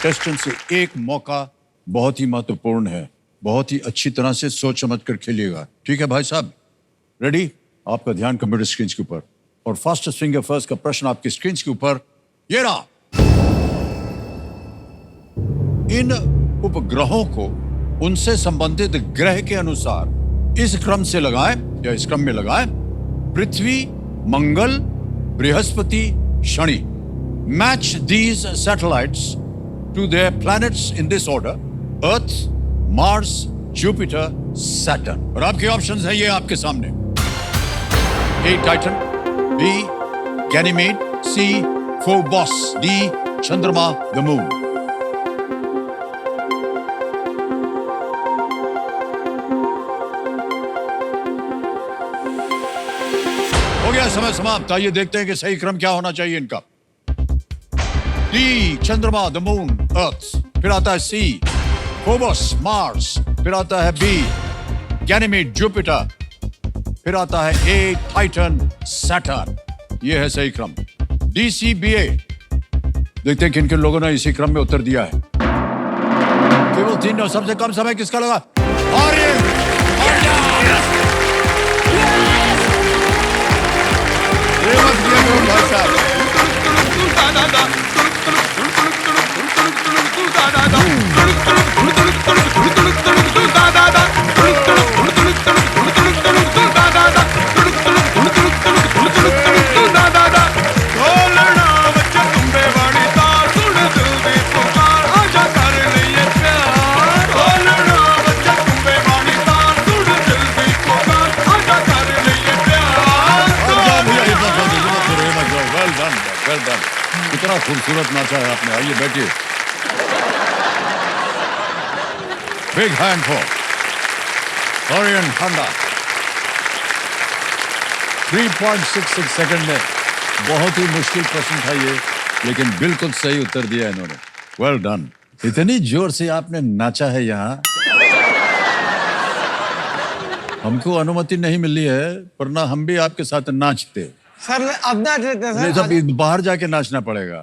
Contestant से एक मौका बहुत ही महत्वपूर्ण है, बहुत ही अच्छी तरह से सोच समझ कर खेलिएगा, ठीक है भाई साहब? रेडी? आपका ध्यान कंप्यूटर स्क्रीन के ऊपर और फास्टेस्ट फिंगर फर्स्ट का प्रश्न आपकी स्क्रीन के ऊपर ये रहा। इन उपग्रहों को उनसे संबंधित ग्रह के अनुसार इस क्रम से लगाएं या इस क्रम में लगाएं: पृथ्वी, मंगल, बृहस्पति, शनि। Match these satellites to their planets in this order: Earth, Mars, Jupiter, Saturn. और आपके ऑप्शंस हैं ये आपके सामने: A Titan, B Ganymede, C Phobos, D चंद्रमा द मून। हो गया समय समाप्त। आइए देखते हैं कि सही क्रम क्या होना चाहिए इनका। डी चंद्रमा द मून अर्थ, फिर आता है सी फोबॉस मार्स, फिर आता है बी गैनीमेड जुपिटर, फिर आता है ए टाइटन सैटर्न। यह है सही क्रम। DCBA। देखते हैं किन किन लोगों ने इसी क्रम में उत्तर दिया है। केवल 3 और सबसे कम समय किसका लगा? आर्यन भाई साहब। कितना खूबसूरत नाचा है आपने। आइए बैठिए। Big hand for Aryan Handa. 3.66 second में बहुत ही मुश्किल प्रश्न था ये, लेकिन बिल्कुल सही उत्तर दिया इन्होंने। Well done. इतनी जोर से आपने नाचा है यहाँ। हमको अनुमति नहीं मिली है, वरना हम भी आपके साथ नाचते। सर अब नाच लेते हैं सर। सब बाहर जाके नाचना पड़ेगा।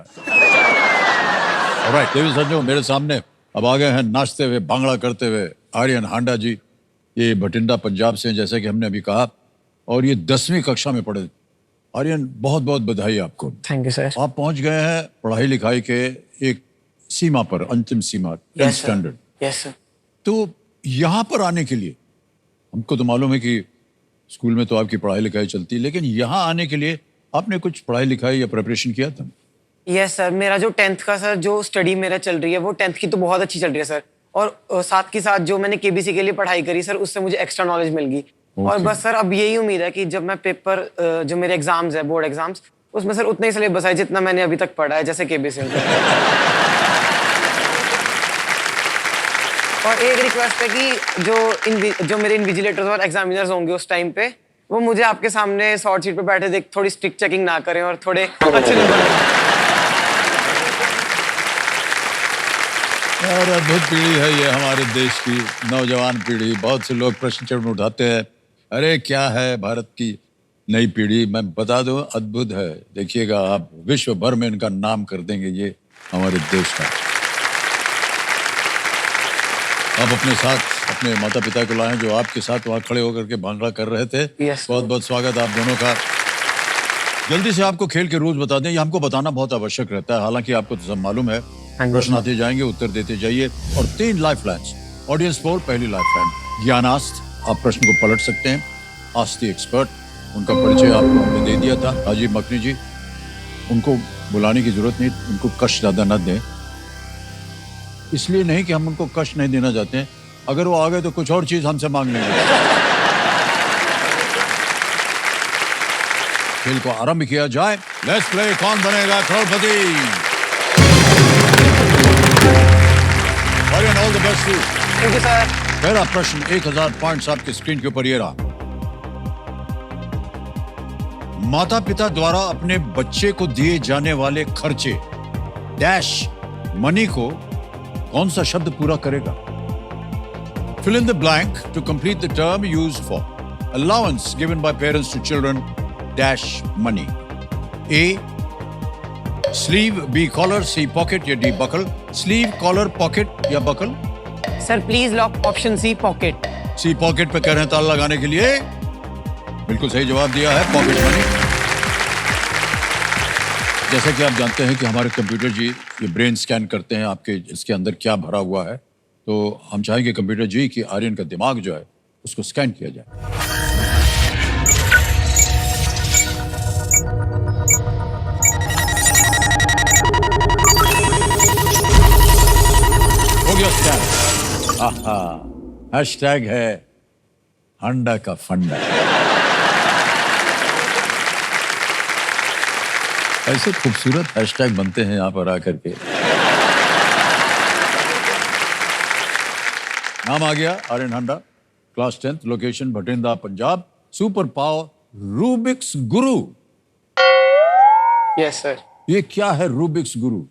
ऑलराइट, देवी सज्जनों, मेरे सामने अब आ गए हैं नाचते हुए, भांगड़ा करते हुए आर्यन हांडा जी। ये भटिंडा पंजाब से हैं, जैसे कि हमने अभी कहा, और ये 10वीं कक्षा में पढ़े। आर्यन, बहुत बहुत बधाई आपको। Thank you sir. आप पहुंच गए हैं पढ़ाई लिखाई के एक सीमा पर, अंतिम सीमा, 10th स्टैंडर्ड। Yes sir. तो यहाँ पर आने के लिए, हमको तो मालूम है कि स्कूल में तो आपकी पढ़ाई लिखाई चलती है, लेकिन यहाँ आने के लिए आपने कुछ पढ़ाई लिखाई या प्रिपरेशन किया था? यस सर, मेरा जो 10th का सर जो स्टडी मेरा चल रही है वो 10th की तो बहुत अच्छी चल रही है सर। और साथ के साथ जो मैंने KBC के लिए पढ़ाई करी सर, उससे मुझे एक्स्ट्रा नॉलेज मिल गई। और बस सर अब यही उम्मीद है कि जब मैं पेपर, जो मेरे एग्जाम्स है, बोर्ड एग्जाम्स, उसमें सर उतना ही सिलेबस है जितना मैंने अभी तक पढ़ा है, जैसे KBC में। और एक रिक्वेस्ट है कि जो मेरे इन्विजिलेटर्स और एग्जामिनर्स होंगे उस टाइम पे, वो मुझे आपके सामने शॉर्ट सीट पे बैठे देख थोड़ी स्ट्रिक्ट चेकिंग ना करें और थोड़े अच्छे नंबर। और अद्भुत पीढ़ी है ये हमारे देश की नौजवान पीढ़ी। बहुत से लोग प्रश्न चिन्ह उठाते हैं, अरे क्या है भारत की नई पीढ़ी। मैं बता दूं, अद्भुत है। देखिएगा आप, विश्व भर में इनका नाम कर देंगे ये हमारे देश का। आप अपने साथ अपने माता पिता को लाएं, जो आपके साथ वहाँ खड़े होकर के भांगड़ा कर रहे थे। बहुत बहुत स्वागत आप दोनों का। जल्दी से आपको खेल के रूल्स बता दें, ये हमको बताना बहुत आवश्यक रहता है, हालांकि आपको तो सब मालूम है। प्रश्न आते जाएंगे, उत्तर देते जाइए। और 3 लाइफ लाइन्स। ऑडियंस पोल, पहली लाइफ लाइन ज्ञानास्त्र, आप प्रश्न को पलट सकते हैं। आस्क द एक्सपर्ट, उनका परिचय आपको हमने दे दिया था, राजीव मखनी जी। उनको बुलाने की जरूरत नहीं, उनको कष्ट ज्यादा न दें। इसलिए नहीं कि हम उनको कष्ट नहीं देना चाहते हैं, अगर वो आ गए तो कुछ और चीज हमसे मांग लेंगे। खेल को आरंभ किया जाए। Let's play, Kaun Banega Crorepati. All the best too. Thank you sir. पहला प्रश्न, 1000 पॉइंट्स आपके स्क्रीन के ऊपर ये रहा। माता पिता द्वारा अपने बच्चे को दिए जाने वाले खर्चे डैश मनी को कौन सा शब्द पूरा करेगा? Fill in the blank to complete the term used for allowance given by parents to children dash money. A. Sleeve, B collar, C pocket या D buckle? Sleeve, collar, pocket या buckle? Sir please lock option C, pocket. C pocket पे कह रहे हैं ताला लगाने के लिए। बिल्कुल सही जवाब दिया है, पॉकेट मनी। जैसा कि आप जानते हैं कि हमारे कंप्यूटर जी ये ब्रेन स्कैन करते हैं आपके इसके अंदर क्या भरा हुआ है, तो हम चाहेंगे कंप्यूटर जी कि आर्यन का दिमाग जो है उसको स्कैन किया जाए। हो गया स्कैन। आहा, हैशटैग है अंडा का फंडा। ऐसे खूबसूरत हैशटैग बनते हैं यहाँ पर आकर के। नाम आ गया Aryan Handa, class 10th, location Bathinda Punjab, super power Rubik's guru. Yes sir. ये क्या है रूबिक्स गुरु?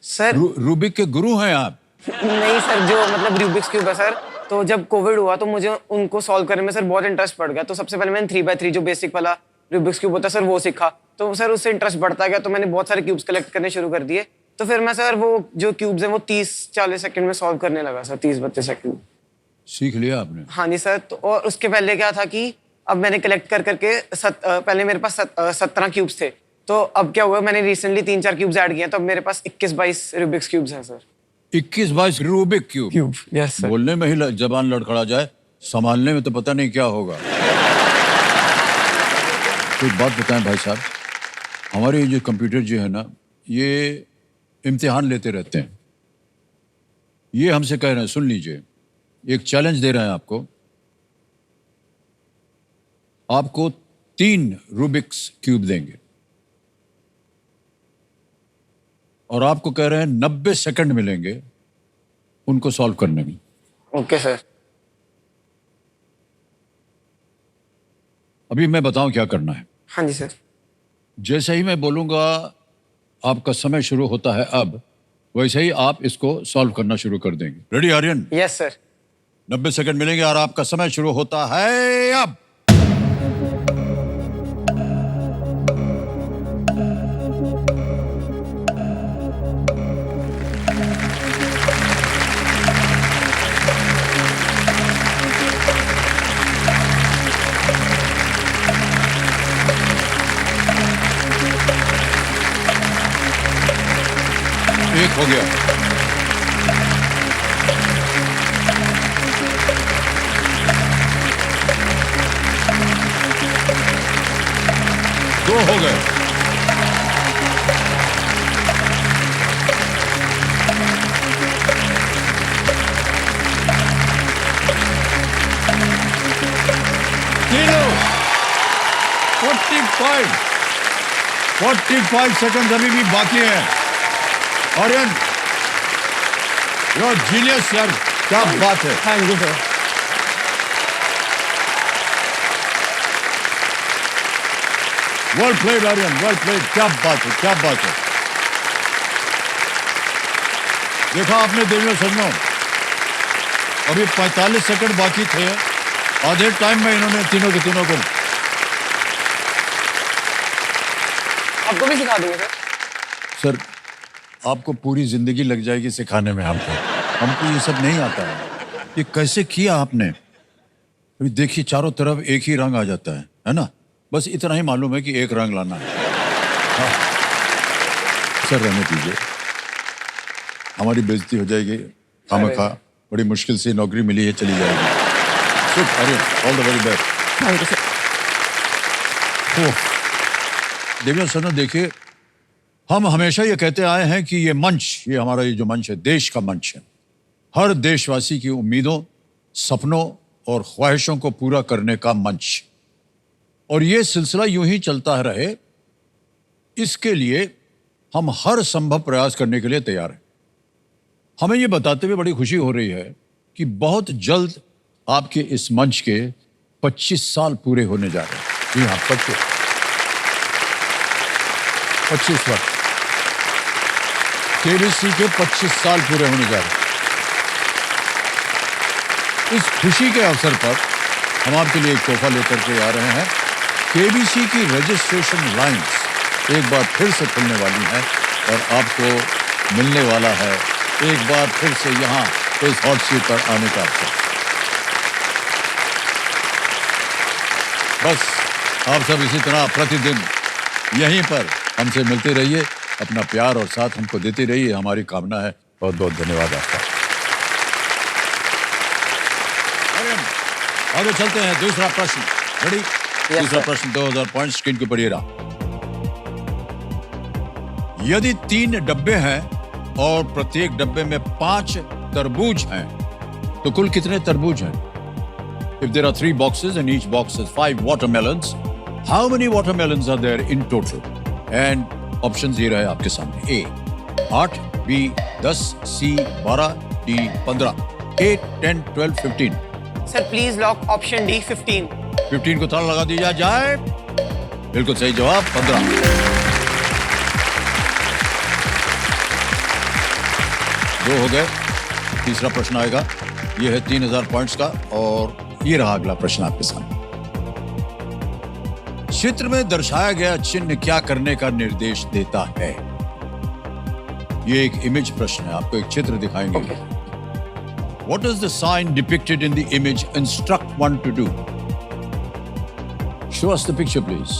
सर रूबिक के गुरु हैं आप? नहीं सर, जो मतलब रूबिक्स क्यूब है सर, तो जब कोविड हुआ तो मुझे उनको सॉल्व करने में सर बहुत इंटरेस्ट पड़ गया। तो सबसे पहले मैंने 3x3 जो बेसिक वाला रूबिक्स क्यूब होता है सर वो सीखा। तो सर उससे इंटरेस्ट बढ़ता गया, तो मैंने बहुत सारे क्यूब्स कलेक्ट करने शुरू कर दिए। तो फिर मैं सर वो जो क्यूब्स हैं वो 30-40 सेकंड में सॉल्व करने लगा सर, 30-32 सेकंड। सीख लिया आपने? हाँ जी सर। तो और उसके पहले क्या था कि अब मैंने कलेक्ट कर करके पहले मेरे पास 17 क्यूब्स थे। तो अब क्या हुआ, मैंने रिसेंटली 3-4 क्यूब्स ऐड किए हैं, तो अब मेरे पास 21-22 रूबिक्स क्यूब्स हैं sir. 21-22 Rubik cube? Yes sir. बोलने में ही जबान लड़खड़ा जाए, संभालने में तो पता नहीं क्या होगा। तो एक बात बताएं भाई साहब, हमारे ये जो कंप्यूटर जो है ना, ये इम्तिहान लेते रहते हैं। ये हमसे कह रहे हैं, सुन लीजिए, एक चैलेंज दे रहे हैं आपको। आपको 3 रूबिक्स क्यूब देंगे और आपको कह रहे हैं 90 सेकंड मिलेंगे उनको सॉल्व करने में। Okay sir. अभी मैं बताऊं क्या करना है। हाँ जी सर। जैसे ही मैं बोलूंगा आपका समय शुरू होता है अब, वैसे ही आप इसको सॉल्व करना शुरू कर देंगे। Ready Aryan? Yes sir. 90 second मिलेंगे और आपका समय शुरू होता है अब। एक हो गया। दो हो गए। तीनों 45 सेकंड अभी भी बाकी है। आर्यन, you're genius यार, क्या बात है। Thank you sir. Well played Aryan, well played, क्या बात है, क्या बात है। देखा आपने देवियों सज्जनों, अभी 45 सेकंड बाकी थे, आधे टाइम में इन्होंने तीनों के तीनों को। आपको भी सिखा देंगे सर? सर आपको पूरी जिंदगी लग जाएगी सिखाने में। हमको ये सब नहीं आता है। ये कैसे किया आपने? अभी देखिए चारों तरफ एक ही रंग आ जाता है ना? बस इतना ही मालूम है कि एक रंग लाना है। हाँ। सर रहने दीजिए, हमारी बेइज्जती हो जाएगी। खामखा बड़ी मुश्किल से नौकरी मिली है, चली जाएगी। All the very best. Thank you sir. देवियों सर, देखिए हम हमेशा ये कहते आए हैं कि ये मंच, ये हमारा ये जो मंच है, देश का मंच है। हर देशवासी की उम्मीदों, सपनों और ख्वाहिशों को पूरा करने का मंच। और ये सिलसिला यूं ही चलता रहे, इसके लिए हम हर संभव प्रयास करने के लिए तैयार हैं। हमें ये बताते हुए बड़ी खुशी हो रही है कि बहुत जल्द आपके इस मंच के 25 साल पूरे होने जा रहे हैं। जी हाँ, 25 वर्ष। केबीसी के 25 साल पूरे होने जा रहे हैं। इस खुशी के अवसर पर हम आपके लिए एक तोहफा लेकर के आ रहे हैं। केबीसी की रजिस्ट्रेशन लाइंस एक बार फिर से खुलने वाली हैं और आपको मिलने वाला है एक बार फिर से यहाँ इस हॉट सीट पर आने का अवसर। बस आप सब इसी तरह प्रतिदिन यहीं पर हमसे मिलते रहिए, अपना प्यार और साथ हमको देते रहिए, हमारी कामना है। बहुत बहुत धन्यवाद आपका। आगे चलते हैं, दूसरा प्रश्न रेडी? दूसरा प्रश्न 2000 पॉइंट स्क्रीन के ऊपर ये रहा। यदि 3 डब्बे हैं और प्रत्येक डब्बे में 5 तरबूज हैं तो कुल कितने तरबूज हैं? If there are 3 boxes and each box has 5 watermelons, how many watermelons are there in total? And options ये रहे आपके सामने। A 8, B 10, C 12, D 15, 8, 10, 12, 15। Sir please lock option D 15। 15 को ताला लगा दिया जाए। बिल्कुल सही जवाब 15। दो हो गए। तीसरा प्रश्न आएगा, यह है 3000 पॉइंट्स का और ये रहा अगला प्रश्न आपके सामने। चित्र में दर्शाया गया चिन्ह क्या करने का निर्देश देता है? ये एक इमेज प्रश्न है, आपको एक चित्र दिखाएंगे। What does the sign depicted in the image instruct one to do? Show us the picture, please.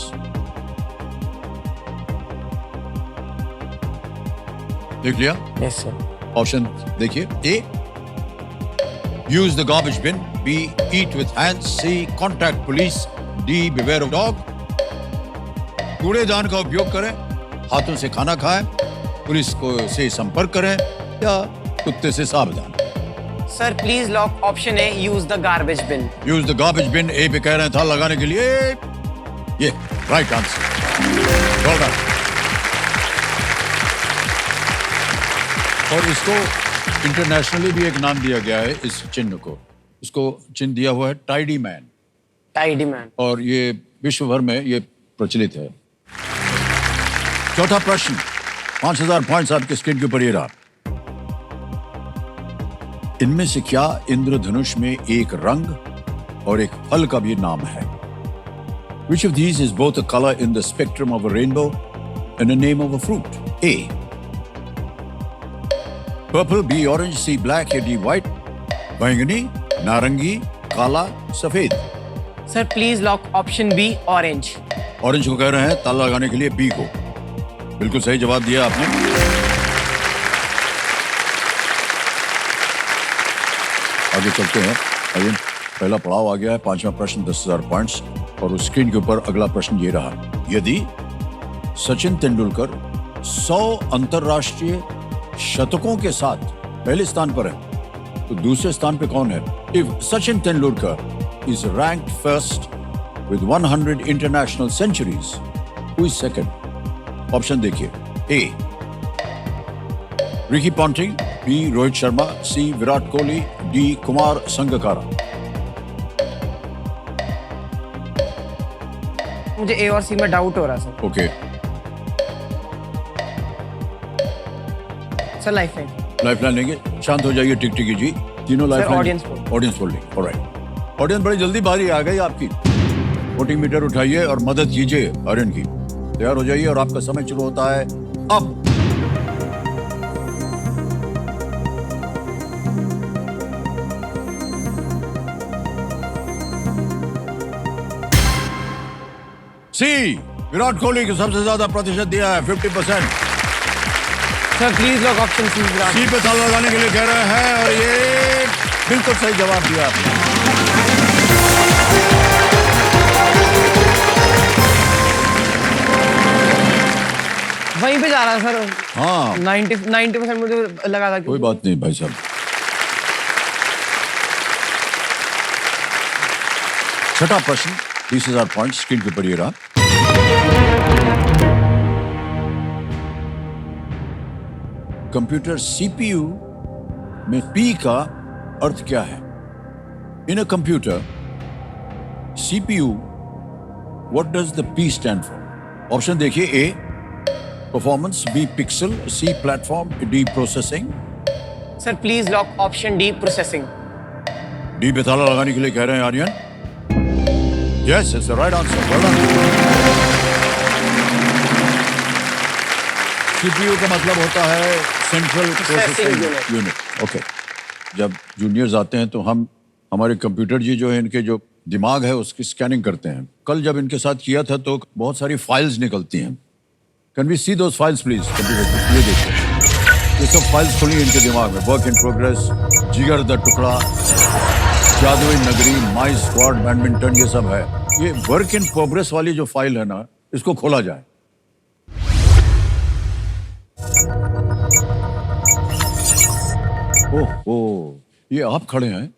देख लिया? Yes sir. ऑप्शन देखिए। A, use the garbage bin. B, eat with hands. C, contact police. D, beware of dog. कूड़ेदान का उपयोग करें, हाथों से खाना खाएं, पुलिस को से संपर्क करें या कुत्ते से सावधान। Sir please lock option A use the garbage bin. Use the garbage bin. A पे कह रहे हैं था लगाने के लिए। ये राइट आंसर। Well done. और इसको इंटरनेशनली भी एक नाम दिया गया है इस चिन्ह को। इसको चिन्ह दिया हुआ है टाइडी मैन। Tidy man. और ये विश्व भर में ये प्रचलित है। चौथा प्रश्न 5000 पॉइंट्स आपके स्क्रीन के ऊपर ये रहा। इनमें से क्या इंद्रधनुष में एक रंग और एक फल का भी नाम है? Which of these is both a color in the spectrum of a rainbow and a name of a fruit? A, purple, B, orange, C, black, या D, white? बैंगनी, नारंगी, काला, सफेद। Sir please lock option B orange. Orange को कह रहे हैं ताला लगाने के लिए बी को। बिल्कुल सही जवाब दिया आपने। आगे चलते हैं। अभी पहला पड़ाव आ गया है, 5वां प्रश्न 10,000 पॉइंट्स और उस स्क्रीन के ऊपर अगला प्रश्न ये रहा। यदि सचिन तेंदुलकर 100 अंतरराष्ट्रीय शतकों के साथ पहले स्थान पर है तो दूसरे स्थान पे कौन है? If Sachin Tendulkar is ranked first with 100 international centuries, who is second? Option देखिए। A, Ricky Ponting, B, Rohit Sharma, C, Virat Kohli, D, Kumar Sangakkara. मुझे ए और सी में डाउट हो रहा है sir. Okay, sir lifeline. Lifeline लेंगे। शांत हो जाइए टिकटिकी जी। तीनों lifeline. Audience folding. Alright. Audience बड़ी जल्दी बारी आ गई आपकी। वोटिंग मीटर उठाइए और मदद कीजिए आर्यन की। तैयार हो जाइए और आपका समय शुरू होता है अब। सी, विराट कोहली को सबसे ज्यादा प्रतिशत दिया है 50%। Sir please lock option C Virat. C पे ताला लगाने के लिए कह रहे हैं और ये बिल्कुल सही जवाब दिया आपने। वहीं पे जा रहा है सर। हाँ 90% मुझे लगा था। कोई बात नहीं भाई साहब। छठा प्रश्न 30,000 पॉइंट स्क्रीन के ऊपर ये रहा। कंप्यूटर सीपीयू में पी का अर्थ क्या है? In a computer CPU what does the P stand for? Option देखिए। A, performance, B, pixel, C, platform, D, processing. Sir please lock option D processing. D पे ताला लगाने के लिए कह रहे हैं Aryan. Yes, it's the right answer. Well done. CPU का मतलब होता है central processing Unit. Unit. Okay, जब जूनियर्स आते हैं तो हमारे कंप्यूटर जी जो है इनके जो दिमाग है उसकी स्कैनिंग करते हैं। कल जब इनके साथ किया था तो बहुत सारी फाइल्स निकलती हैं। Can we see those files please? Computer ये देखिए, ये सब फाइल्स खुली इनके दिमाग में। वर्क इन प्रोग्रेस, जिगर द टुकड़ा, जादुई नगरी, माई स्क्वाड बैडमिंटन, ये सब है। ये वर्क इन प्रोग्रेस वाली जो फाइल है ना, इसको खोला जाए। ओह, ये आप खड़े हैं?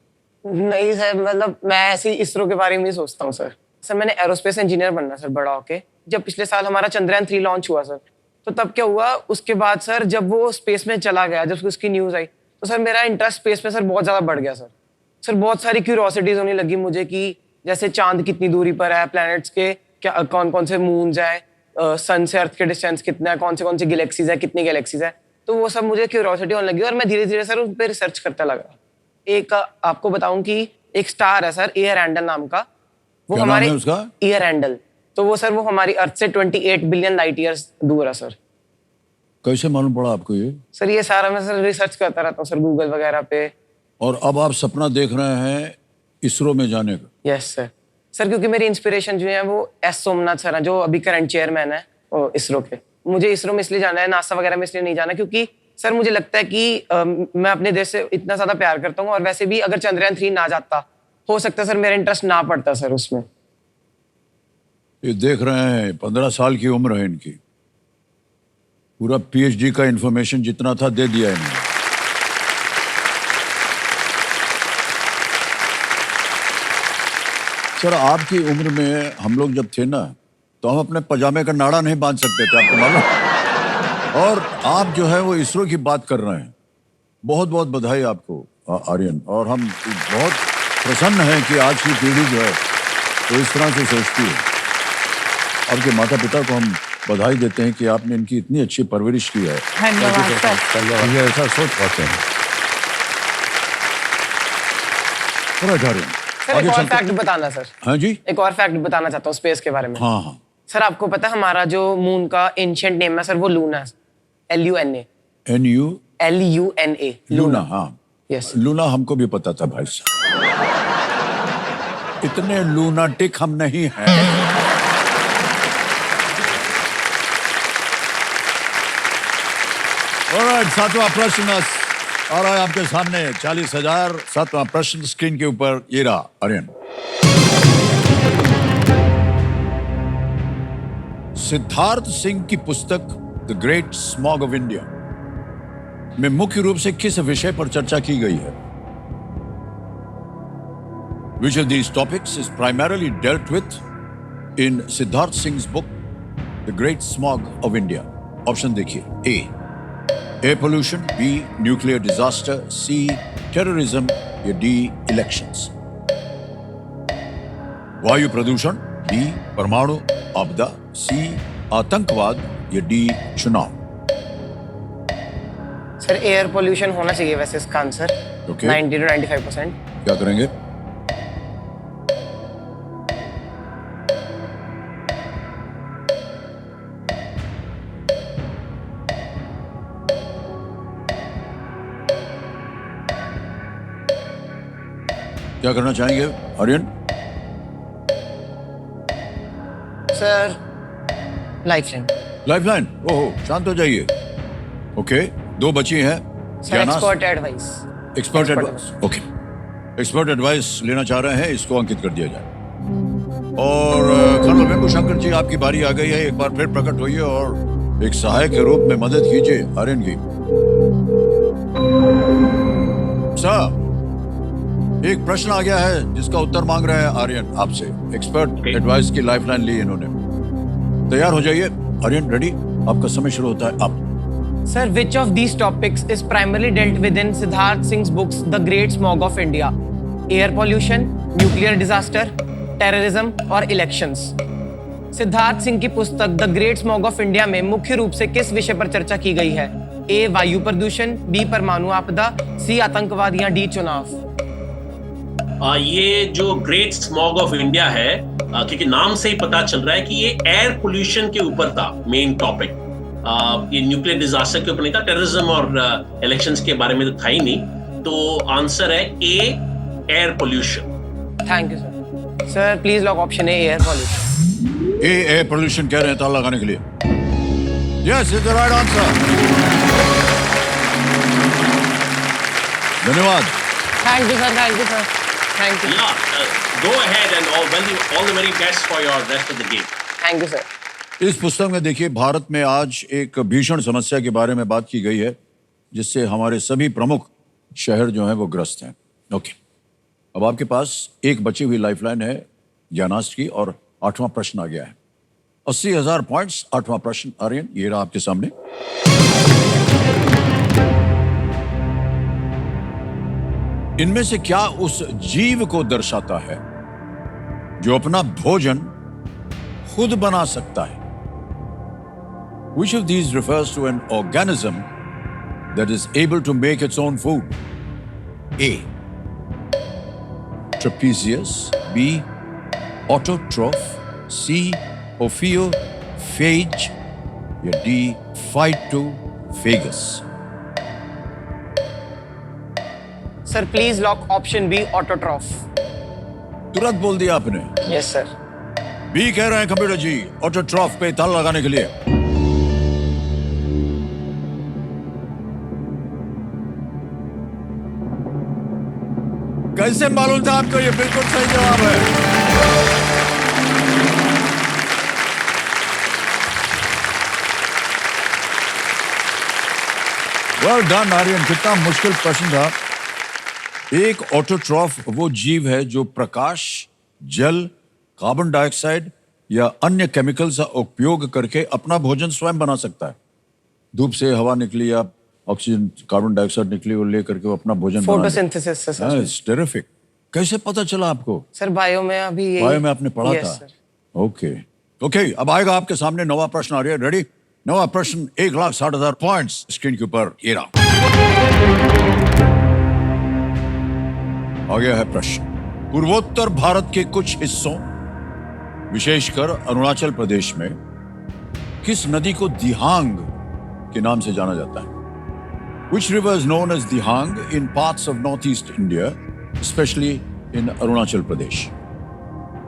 नहीं सर, मतलब मैं ऐसे ही इसरो के बारे में ही सोचता हूँ सर। सर मैंने एरोस्पेस इंजीनियर बनना सर बड़ा होके। जब पिछले साल हमारा चंद्रयान 3 लॉन्च हुआ सर, तो तब क्या हुआ उसके बाद सर, जब वो स्पेस में चला गया, जब उसकी न्यूज आई, तो सर मेरा इंटरेस्ट स्पेस में सर बहुत ज्यादा बढ़ गया सर। सर बहुत सारी क्यूरियोसिटीज होने लगी मुझे कि जैसे चांद कितनी दूरी पर है, प्लैनेट्स के क्या कौन कौन से मून्स है, सन से अर्थ के डिस्टेंस कितना है, कौन से गैलेक्सीज है, कितनी गैलेक्सीज है, तो वो सब मुझे क्यूरियोसिटी होने लगी और मैं धीरे धीरे सर उन पर रिसर्च करता लगा। एक आपको बताऊं कि एक स्टार है सर एयरएंडल नाम का, वो क्या हमारे नाम है उसका? एयरएंडल। तो वो सर वो हमारी अर्थ से 28 बिलियन लाइट ईयर्स दूर है सर। कैसे मालूम पड़ा आपको ये? सर ये सारा मैं सर रिसर्च करता रहता हूँ सर गूगल वगैरह पे। और अब आप सपना देख रहे हैं इसरो में जाने का? Yes sir. सर क्योंकि मेरी इंस्पिरेशन जो है वो एस सोमनाथ सर हैं, जो अभी करंट चेयरमैन है इसरो के। मुझे इसरो में इसलिए जाना है, नासा वगैरह में इसलिए नहीं जाना, क्योंकि सर मुझे लगता है कि मैं अपने देश से इतना ज्यादा प्यार करता हूँ, और वैसे भी अगर चंद्रयान 3 ना जाता, हो सकता है सर मेरा इंटरेस्ट ना पड़ता सर उसमें। ये देख रहे हैं 15 साल की उम्र है इनकी, पूरा पीएचडी का इंफॉर्मेशन जितना था दे दिया इन्होंने। सर आपकी उम्र में हम लोग जब थे ना, तो हम अपने पजामे का नाड़ा नहीं बांध सकते थे, आपको मालूम? और आप जो है वो इसरो की बात कर रहे हैं। बहुत बहुत बधाई आपको आर्यन, और हम बहुत प्रसन्न हैं कि आज की पीढ़ी जो है वो इस तरह से सोचती है। आपके माता पिता को हम बधाई देते हैं कि आपने इनकी इतनी अच्छी परवरिश की है। ये ऐसा सोच पाते हैं। सर एक और फैक्ट बताना सर। हाँ जी, एक और फैक्ट बताना चाहता हूँ स्पेस के बारे में। हाँ हाँ सर आपको पता है हमारा जो मून का एंशिएंट नेम है सर, वो लूना, LUNA। LUNA Luna. हाँ यस। लूना हमको भी पता था भाई साहब, इतने लूनाटिक हम नहीं हैं। ऑलराइट, सातवां प्रश्न आ रहा है आपके सामने। 40,000। सातवां प्रश्न स्क्रीन के ऊपर ये रहा आर्यन। सिद्धार्थ सिंह की पुस्तक the great smog of India में मुख्य रूप से किस विषय पर चर्चा की गई है? Which of these topics is primarily dealt with in Siddharth Singh's book The Great Smog of India? Option देखिए। A. Air pollution, B. Nuclear disaster, C. Terrorism, या D. Elections? वायु प्रदूषण, B. परमाणु आपदा, C. आतंकवाद, या D. चुनाव? Sir air pollution होना चाहिए वैसे इसका आंसर। 90 to 95%। क्या करेंगे? क्या करना चाहेंगे आर्यन? Sir lifeline. लाइफलाइन? ओहो, शांत हो जाइए। ओके, 2 बची हैं। Sir expert advice. Expert advice, okay. Expert advice लेना चाह रहे हैं, इसको अंकित कर दिया जाए। और कर्नल वेंबू शंकर जी, आपकी बारी आ गई है। एक बार फिर प्रकट होइए और एक सहायक के रूप में मदद कीजिए आर्यन की। सर, एक प्रश्न आ गया है जिसका उत्तर मांग रहे हैं आर्यन आपसे। एक्सपर्ट एडवाइस की लाइफलाइन ली इन्होंने। तैयार हो जाइए आर्यन, रेडी? आपका समय शुरू होता है अब। Sir, which of these topics is primarily dealt with in Siddharth Singh's books The Great Smog of India? Air pollution, nuclear disaster, terrorism और elections? सिद्धार्थ सिंह की पुस्तक the great smog of India में मुख्य रूप से किस विषय पर चर्चा की गई है? A. वायु प्रदूषण, B. परमाणु आपदा, C. आतंकवाद, या D. चुनाव? ये जो ग्रेट स्मॉग ऑफ इंडिया है, क्योंकि नाम से ही पता चल रहा है कि ये एयर पोल्यूशन के ऊपर था मेन टॉपिक। ये न्यूक्लियर डिजास्टर के ऊपर नहीं था, टेररिज्म और इलेक्शंस के बारे में तो था ही नहीं। तो आंसर है A, air pollution. Thank you sir. Sir please lock option A, air pollution. A air pollution कह रहे हैं ताला लगाने के लिए। Yes is the right answer. धन्यवाद। Thank you sir, thank you sir, thank you. Yeah, go ahead and all the very best for your rest of the game. Thank you sir. इस पुस्तक में देखिए भारत में आज एक भीषण समस्या के बारे में बात की गई है जिससे हमारे सभी प्रमुख शहर जो हैं वो ग्रस्त हैं। ओके, अब आपके पास एक बची हुई लाइफलाइन है ज्ञानास्त्र की और 8वां प्रश्न आ गया है। 80,000 पॉइंट्स। 8वां प्रश्न आर्यन ये रहा आपके सामने। इनमें से क्या उस जीव को दर्शाता है जो अपना भोजन खुद बना सकता है? Which of these refers to an organism that is able to make its own food? A. Trapezius. B. Autotroph. C. Ophiophage. या D. Phytophagus. Sir please lock option B, autotroph. तुरंत बोल दिया आपने। Yes sir. बी कह रहे हैं computer जी autotroph पे ताला लगाने के लिए। कैसे मालूम था आपको? ये बिल्कुल सही जवाब है। Well done Aryan. कितना मुश्किल प्रश्न था। एक ऑटोट्रॉफ वो जीव है जो प्रकाश, जल, कार्बन डाइऑक्साइड या अन्य केमिकल्स का उपयोग करके अपना भोजन स्वयं बना सकता है। धूप से हवा निकली या ऑक्सीजन, कार्बन डाइऑक्साइड निकली और ले करके वो अपना भोजन फोटोसिंथेसिस से सर। It's terrific. कैसे पता चला आपको? सर बायो में अभी ये बायो में आपने पढ़ा Yes, था। sir. ओके ओके, अब आएगा आपके सामने नवा प्रश्न। आ रही है रेडी? नवा प्रश्न 1,60,000 पॉइंट्स स्क्रीन के ऊपर ये रहा। आ गया है प्रश्न। पूर्वोत्तर भारत के कुछ हिस्सों विशेषकर अरुणाचल प्रदेश में किस नदी को दिहांग के नाम से जाना जाता है? Which river is known as Dihang in parts of northeast India, especially in Arunachal Pradesh?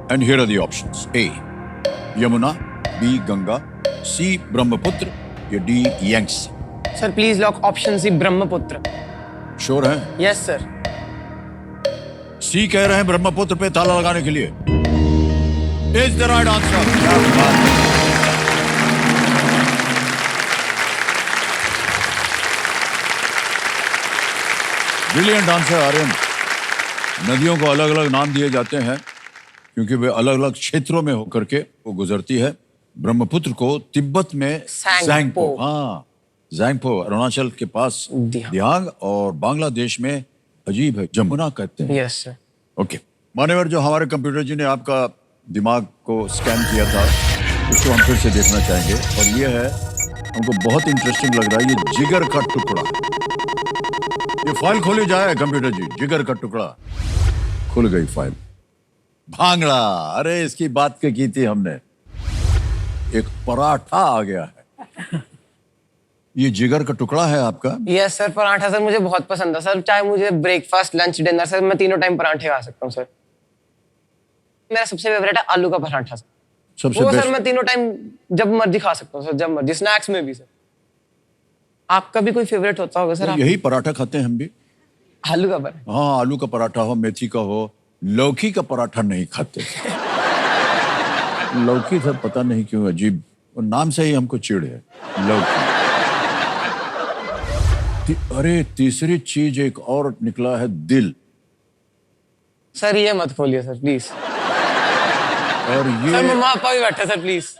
And here are the options. A. Yamuna. B. Ganga. C. Brahmaputra. या D. Yangtze. Sir please lock option C, Brahmaputra. Sure हैं? Yes sir. C कह रहे हैं ब्रह्मपुत्र पे ताला लगाने के लिए। Is the right answer. Brilliant answer Aryan. नदियों को अलग अलग नाम दिए जाते हैं क्योंकि वे अलग अलग क्षेत्रों में होकर के वो गुजरती है। ब्रह्मपुत्र को तिब्बत में ज़ैंगपो, हाँ ज़ैंगपो अरुणाचल के पास दिहांग, और बांग्लादेश में अजीब है जमुना कहते हैं। Yes sir. ओके मान्यवर, जो हमारे कंप्यूटर जी ने आपका दिमाग को स्कैन किया था उसको हम फिर से देखना चाहेंगे और ये है, हमको बहुत इंटरेस्टिंग लग रहा है, ये जिगर का टुकड़ा। ये फाइल खोली जाए कंप्यूटर जी, जिगर का टुकड़ा। खुल गई फाइल। भांगड़ा, अरे इसकी बात की थी हमने। एक पराठा आ गया है। ये जिगर का टुकड़ा है आपका? Yes sir. पराठा सर मुझे बहुत पसंद है सर, चाहे मुझे ब्रेकफास्ट, लंच, डिनर सर, मैं तीनों टाइम पराठे खा सकता हूँ सर। मेरा सबसे फेवरेट है आलू का पराठा सर। सबसे वो बेस्ट। सर मैं तीनों टाइम जब मर्जी खा सकता हूँ सर, जब मर्जी, स्नैक्स में भी सर। आपका भी कोई फेवरेट होता होगा सर? यही पराठा खाते हैं हम भी। आलू का पराठा? हाँ, आलू का पराठा हो, मेथी का हो, लौकी का पराठा नहीं खाते। लौकी सर पता नहीं क्यों अजीब, और नाम से ही हमको चिढ़ है लौकी। अरे तीसरी चीज एक और निकला है, दिल। सर ये मत खोलिए सर प्लीज। और ये सर मम्मा पापा भी बैठे सर प्लीज।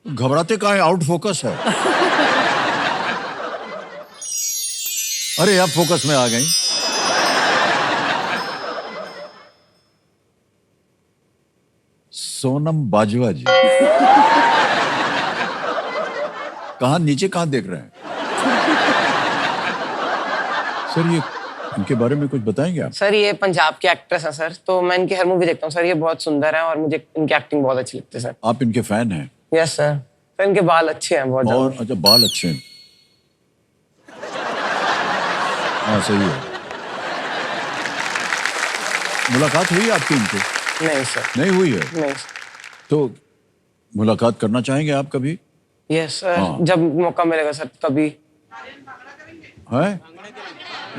घबराते कहाँ हैं? आउट फोकस है। अरे अब फोकस में आ गई। सोनम बाजवा जी। कहाँ नीचे, कहाँ देख रहे हैं सर? ये इनके बारे में कुछ बताएंगे आप? सर ये पंजाब के एक्ट्रेस हैं सर, तो मैं इनकी हर मूवी देखता हूँ सर। ये बहुत सुंदर है और मुझे इनकी एक्टिंग बहुत अच्छी लगती है सर। आप इनके फैन हैं? Yes sir. तो इनके बाल अच्छे हैं बहुत और ज्यादा। अच्छा, बाल अच्छे हैं। हाँ सही है। मुलाकात हुई आपकी इनसे? नहीं सर। नहीं हुई है? नहीं सर। तो मुलाकात करना चाहेंगे आप कभी? Yes sir. हाँ। जब मौका मिलेगा सर कभी। है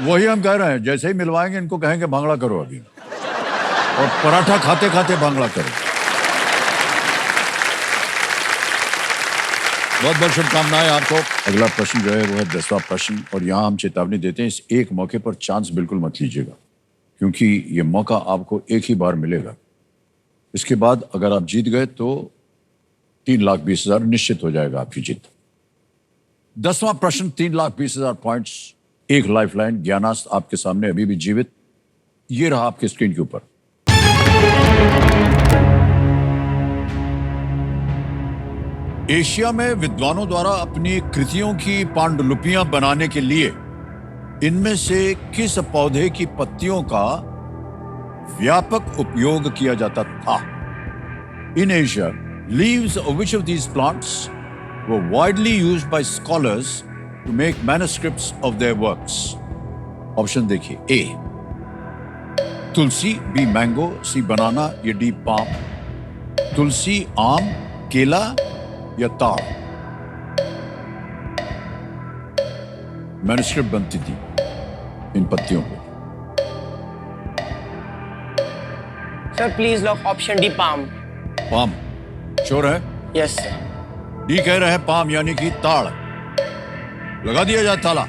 वही हम कह रहे हैं, जैसे ही मिलवाएंगे इनको कहेंगे भांगड़ा करो अभी, और पराठा खाते खाते भांगड़ा करो। बहुत बहुत शुभकामनाएं आपको। अगला प्रश्न जो है वो है 10वां प्रश्न, और यहाँ हम चेतावनी देते हैं, इस एक मौके पर चांस बिल्कुल मत लीजिएगा, क्योंकि ये मौका आपको एक ही बार मिलेगा। इसके बाद अगर आप जीत गए तो 3,20,000 निश्चित हो जाएगा आपकी जीत। 10वां प्रश्न, 3,20,000 पॉइंट्स, एक लाइफलाइन। ज्ञानास्त्र आपके सामने अभी भी जीवित, ये रहा आपके स्क्रीन के ऊपर। एशिया में विद्वानों द्वारा अपनी कृतियों की पांडुलिपियां बनाने के लिए इनमें से किस पौधे की पत्तियों का व्यापक उपयोग किया जाता था? In Asia, leaves of which of these plants were widely used by scholars to make manuscripts of their works? Option देखिए। ए तुलसी, बी मैंगो, सी बनाना, या डी पाम। तुलसी, आम, केला या ताड़? मैन्युस्क्रिप्ट बनती थी इन पत्तियों पे। Sir please lock option D palm. Palm sure है? Yes sir. डी कह रहे हैं पाम यानी कि ताड़। लगा दिया जाए ताला।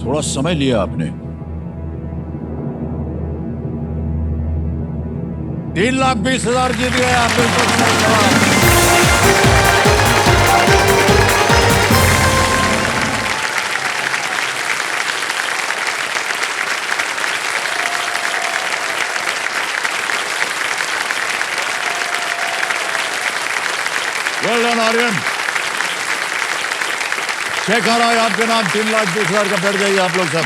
थोड़ा समय लिया आपने। 3,20,000 जीत गए आप। Well done Aryan. चेक आ रहा है आपके नाम, 3,20,000 का। बैठ जाइए आप लोग सब।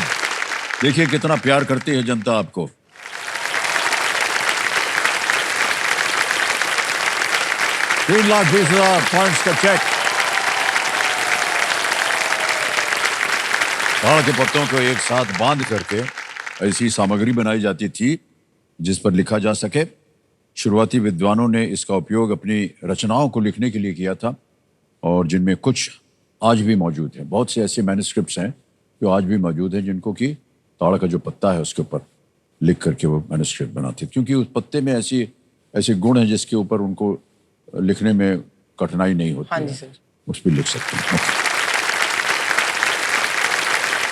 देखिए कितना प्यार करती है जनता आपको। $3,20,000 पॉइंट्स का चेक। ताड़ के पत्तों को एक साथ बांध करके ऐसी सामग्री बनाई जाती थी जिस पर लिखा जा सके। शुरुआती विद्वानों ने इसका उपयोग अपनी रचनाओं को लिखने के लिए किया था, और जिनमें कुछ आज भी मौजूद हैं। बहुत से ऐसे मैन्युस्क्रिप्ट्स हैं जो आज भी मौजूद हैं, जिनको कि ताड़ का जो पत्ता है उसके ऊपर लिख करके वो मैन्युस्क्रिप्ट बनाते थे, क्योंकि उस पत्ते में ऐसे गुण हैं जिसके ऊपर उनको लिखने में कठिनाई नहीं होती। हाँ जी सर। उस पर लिख सकते हैं।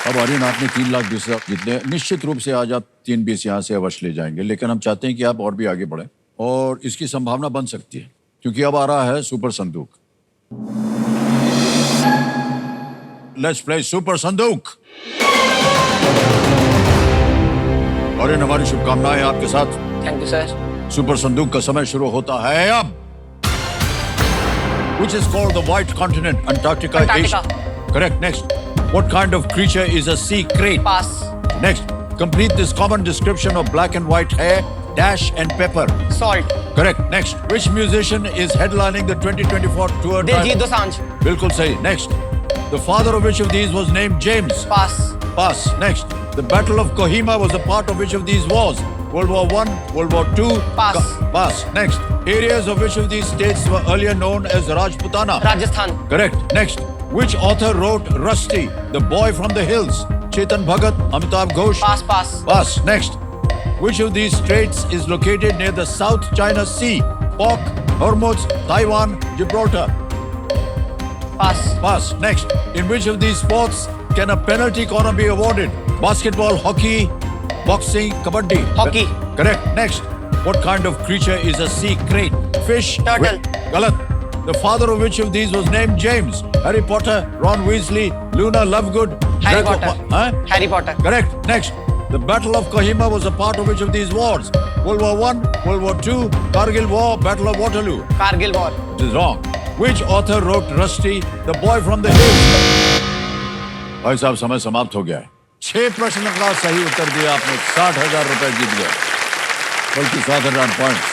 अब आर्यन, आपने 3,20,000 जितने, निश्चित रूप से आज आप 3,20 यहाँ से अवश्य ले जाएंगे, लेकिन हम चाहते हैं कि आप और भी आगे बढ़ें, और इसकी संभावना बन सकती है, क्योंकि अब आ रहा है सुपर संदूक। लेट्स प्ले सुपर संदूक। आर्यन, हमारी शुभकामनाएं आपके साथ। Thank you sir. सुपर संदूक का समय शुरू होता है अब। Which is called the White Continent? Antarctica. Antarctica. Asia. Correct. Next. What kind of creature is a sea crate? Pass. Next. Complete this common description of black and white hair, dash and pepper. Salt. Correct. Next. Which musician is headlining the 2024 tour? Diljit Dosanjh. बिल्कुल सही. Next. The father of which of these was named James? Pass. Pass. Next. The Battle of Kohima was a part of which of these wars? World War I, World War II? Pass. Pass. Next. Areas of which of these states were earlier known as Rajputana? Rajasthan. Correct. Next. Which author wrote Rusty, The Boy from the Hills? Chetan Bhagat, Amitabh Ghosh? Pass pass. Pass. Next. Which of these straits is located near the South China Sea? Pok, Hormuz, Taiwan, Gibraltar? Pass. Pass. Next. In which of these sports can a penalty corner be awarded? Basketball, hockey, boxing, kabaddi? Hockey. Correct. Next. What kind of creature is a sea crate? Fish? Turtle. Galat. The father of which of these was named James? Harry Potter, Ron Weasley, Luna Lovegood? Harry Draco Potter. Huh? Harry Potter. Correct. Next. The Battle of Kohima was a part of which of these wars? World War I, World War II, Kargil War, Battle of Waterloo? Kargil war. It is wrong. Which author wrote Rusty, The Boy from the Hills? भाई साहब समय समाप्त हो गया है। 6 प्रश्न का सही उत्तर दिया आपने, 60,000 रुपए जीत गए, बल्कि 7,000 points.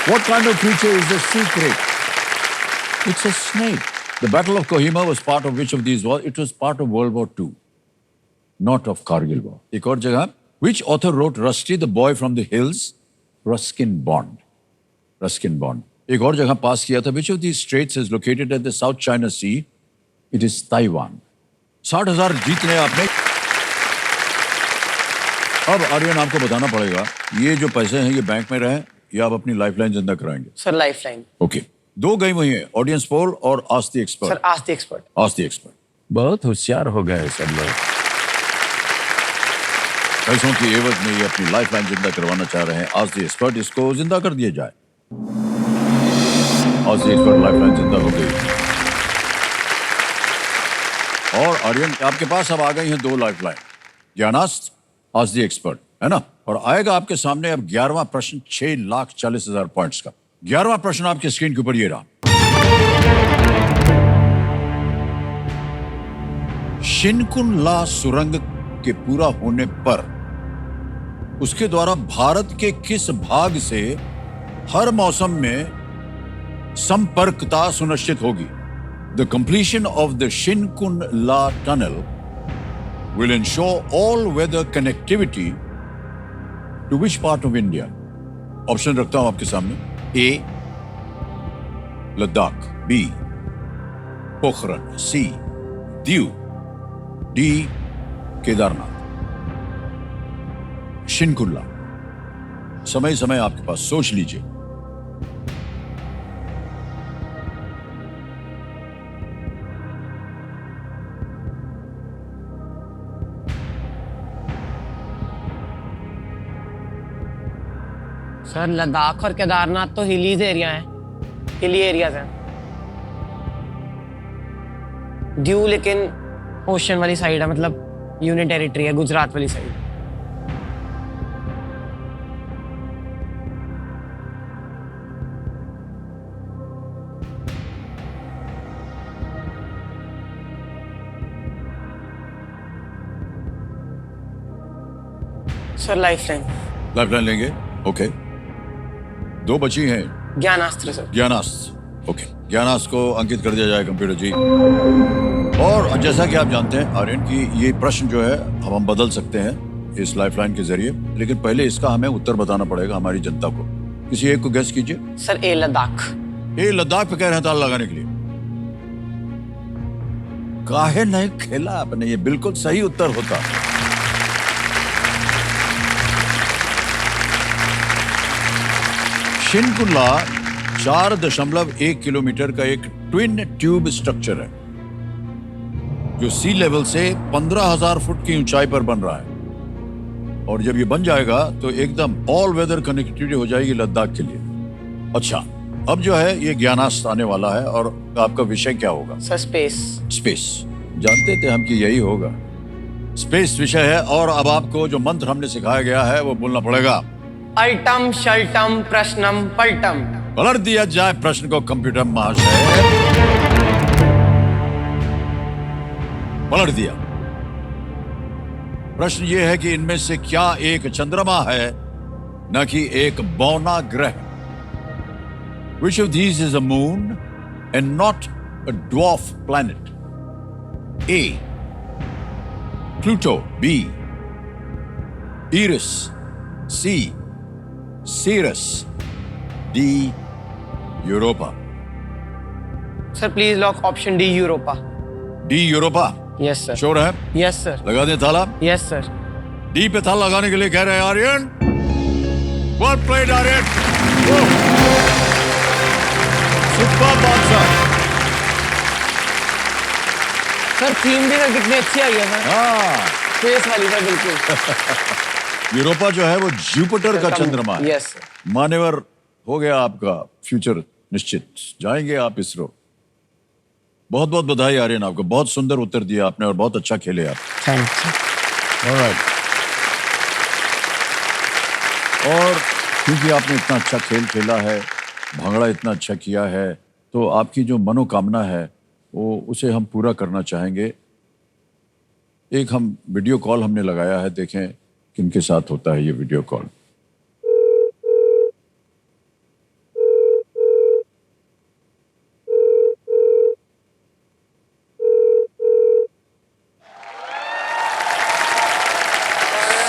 What kind of creature is the secret? It's a snake. The Battle of Kohima was part of which of these wars? It was part of World War II, not of Kargil War. एक और जगह, which author wrote Rusty the Boy from the Hills? Ruskin Bond. Ruskin Bond. एक और जगह पास किया था, which of these straits is located at the South China Sea? It is Taiwan. 60,000 जीतने आपने। अब आर्यन आपको बताना पड़ेगा, ये जो पैसे हैं ये बैंक में रहे या आप अपनी लाइफलाइन जिंदा कराएंगे? Sir lifeline. ओके, 2 गई हुई हैं, ऑडियंस पोल और ask the expert. Sir ask the expert. Ask the expert. बहुत होशियार हो गए सब लोग। पैसों की एवज में ये अपनी लाइफलाइन जिंदा करवाना चाह रहे हैं। आस्क द एक्सपर्ट, इसको जिंदा कर दिया जाए। आस्क द एक्सपर्ट लाइफलाइन जिंदा हो गई। और आर्यन आपके पास अब आ गई हैं 2 लाइफलाइन, ज्ञानास्त्र, आस्क द एक्सपर्ट, है ना? और आएगा आपके सामने अब 11वां प्रश्न 6,40,000 पॉइंट्स का। 11वां प्रश्न आपके स्क्रीन के ऊपर ये रहा। शिनकुन ला सुरंग के पूरा होने पर उसके द्वारा भारत के किस भाग से हर मौसम में संपर्कता सुनिश्चित होगी? The completion of the Shinkun La Tunnel will ensure all-weather connectivity to which part of India? Option रखता हूं आपके सामने। A. Ladakh, B. Pokhran, C. Diu, D. Kedarnath. शिनकुल्ला, समय समय आपके पास, सोच लीजिए। सर लद्दाख और केदारनाथ तो हिलीज एरिया है, हिली एरियाज हैं। ड्यू लेकिन ओशन वाली साइड है, मतलब यूनियन टेरिटरी है, गुजरात वाली साइड। Sir lifeline. लाइफलाइन लेंगे? ओके, 2 बची हैं। ज्ञानास्त्र सर। ज्ञानास्त्र, ओके, ज्ञानास्त्र को अंकित कर दिया जाए कंप्यूटर जी। और जैसा कि आप जानते हैं आर्यन की ये प्रश्न जो है हम बदल सकते हैं इस लाइफलाइन के जरिए, लेकिन पहले इसका हमें उत्तर बताना पड़ेगा हमारी जनता को। किसी एक को गेस कीजिए। सर ए लद्दाख। ए लद्दाख पे कह रहे हैं ताला लगाने के लिए। काहे नहीं खेला आपने, ये बिल्कुल सही उत्तर होता। शिनकुला 4.1 किलोमीटर का एक ट्विन ट्यूब स्ट्रक्चर है जो सी लेवल से 15,000 फुट की ऊंचाई पर बन रहा है। और जब ये बन जाएगा तो एकदम ऑल वेदर कनेक्टिविटी हो जाएगी लद्दाख के लिए। अच्छा, अब जो है ये ज्ञानास्त्र आने वाला है और आपका विषय क्या होगा? Sir space. स्पेस, जानते थे हम कि यही होगा। स्पेस विषय है और अब आपको जो मंत्र हमने सिखाया गया है वो बोलना पड़ेगा। अल्टम शल्टम प्रश्नम पलटम। पलट दिया जाए प्रश्न को कंप्यूटर महाशय। पलट दिया। प्रश्न ये है कि इनमें से क्या एक चंद्रमा है न कि एक बौना ग्रह? Which of these is a moon and not a dwarf planet? A. Pluto. B. Eris. C. Ceres. D. Europa. Sir please lock option D Europa. D. Europa. Yes sir. Sure है? Yes sir. लगा दें ताला? Yes sir. D पे ताला लगाने के लिए कह रहे हैं Aryan. Well played Aryan. Super बादशाह। सर थीम भी कितनी अच्छी आई है सर। हाँ, स्पेस वाली सर बिल्कुल। यूरोपा जो है वो जुपिटर का चंद्रमा है। यस। मान्यवर हो गया आपका फ्यूचर निश्चित, जाएंगे आप इसरो। बहुत बहुत बधाई आर्यन आपको, बहुत सुंदर उत्तर दिया आपने और बहुत अच्छा खेले आप। Thank you. ऑलराइट। और क्योंकि आपने इतना अच्छा खेल खेला है, भांगड़ा इतना अच्छा किया है, तो आपकी जो मनोकामना है वो उसे हम पूरा करना चाहेंगे। एक हम वीडियो कॉल हमने लगाया है, देखें किनके साथ होता है ये वीडियो कॉल।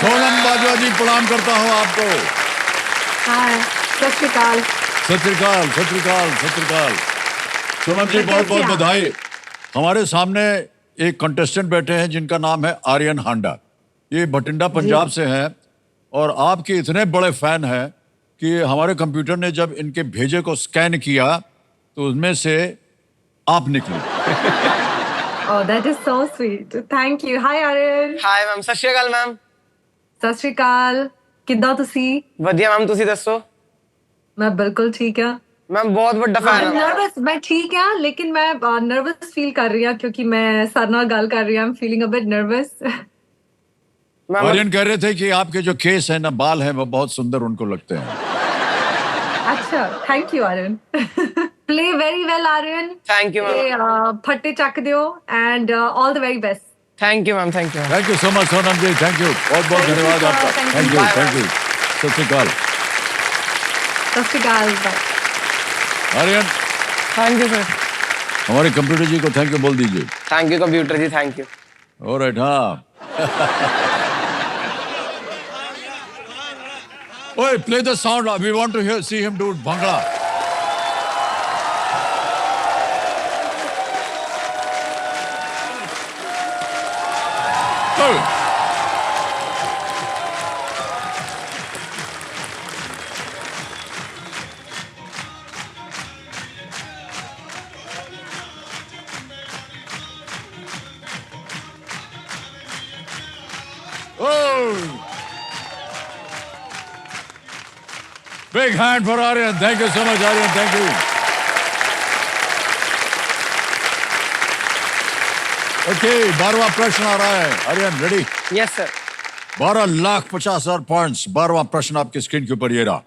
सोनम बाजवा जी, प्रणाम करता हूं आपको। हाय, सत श्री अकाल। सत श्री अकाल, सत श्री अकाल, सत श्री अकाल। सोनम जी, बहुत बहुत बधाई। हमारे सामने एक कंटेस्टेंट बैठे हैं जिनका नाम है आर्यन हांडा। ये भटिंडा पंजाब से हैं और आपके इतने बड़े फैन हैं कि हमारे कंप्यूटर ने जब इनके भेजे को स्कैन किया तो उसमें से आप निकले। Oh, that is so sweet. Thank you. Hi Aryan. Hi ma'am, सत श्री अकाल मैम। सत श्री अकाल। किद्दां ਤੁਸੀਂ? ਵਧੀਆ ਮੈਮ, ਤੁਸੀਂ ਦੱਸੋ? मैं बिल्कुल ठीक हाँ। मैम बहुत बड़ा फैन हूं। नर्वस, मैं ठीक हाँ, लेकिन मैं नर्वस फील कर रही हूँ क्योंकि मैं सर नाल गल कर रही हूँ। I'm feeling a bit nervous. Aryan कह रहे थे कि आपके जो केस है ना, बाल हैं, वो बहुत सुंदर उनको लगते हैं। अच्छा, thank you Aryan. Play very well Aryan. Thank you ma'am. फट्टे चक दियो and all the very best. Thank you ma'am, thank you. Thank you so much Sonam ji, thank you, बहुत बहुत Thank you, धन्यवाद sir. आपका। Thank thank you. You, Bye, thank you, सत श्री अकाल। सत श्री अकाल। Aryan, thank you sir. हमारे कंप्यूटर जी को थैंक यू बोल दीजिए। Thank you computer ji, thank you. Alright, हाँ। ओए, play the sound, we want to hear see him do bhangra. Big hand for Aryan. Thank you so much, Aryan. Thank you. Okay, 12वां प्रश्न आ रहा है। Aryan, ready? Yes sir. 12,50,000 points. 12वां प्रश्न आपकी स्क्रीन के ऊपर ये रहा।